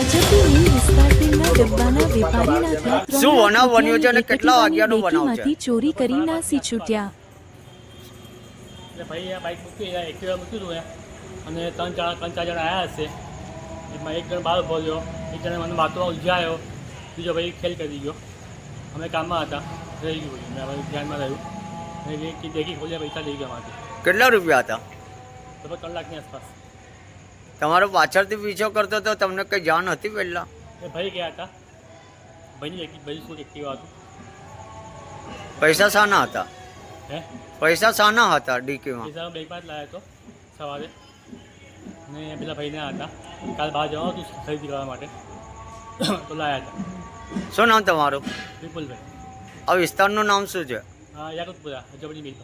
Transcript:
અજબી વિસ્તારના ડબ્બાના વેપારીના શું બનાવ બન્યો છે અને કેટલા વાગ્યાનો બનાવ છે? ચોરી કરી નાસી છૂટ્યા. એટલે ભાઈ આ બાઇક મૂકી એક્ટિવા મૂક્યું હતું અને ત્રણ ચાર જણા આવ્યા હશે. એમાં એક જણ બહાર ઊભો રહ્યો, એક જણે મને વાતોમાં ઉલઝાયો, બીજો ભાઈ ખેલ કરી ગયો. અમે કામમાં હતા, રહી ગયું મેં હવે ધ્યાનમાં રહ્યું અને દેખી ખોલ્યા, પૈસા લઈ ગયા માંથી. કેટલા રૂપિયા હતા? લગભગ 3 લાખની આસપાસ. તમારો પાછળથી પીછો કરતો તો તમને કઈ જાણ હતી પહેલા? એ ભાઈ ગયા હતા, ભાઈ શું એક્ટિવા હતું. પૈસા શાના હતા? હે પૈસા શાના હતા ડીકીમાં? પૈસા હું બેંકમાં જ લાવ્યો હતો સવારે ને પેલા ભાઈને હતા, કાલ બહાર જવાનું હતું ખરીદી કરવા માટે તો લાવ્યા હતા. શું નામ તમારું? વિપુલભાઈ. આ વિસ્તારનું નામ શું છે? યાકુતપુરા, જબરી મિલ.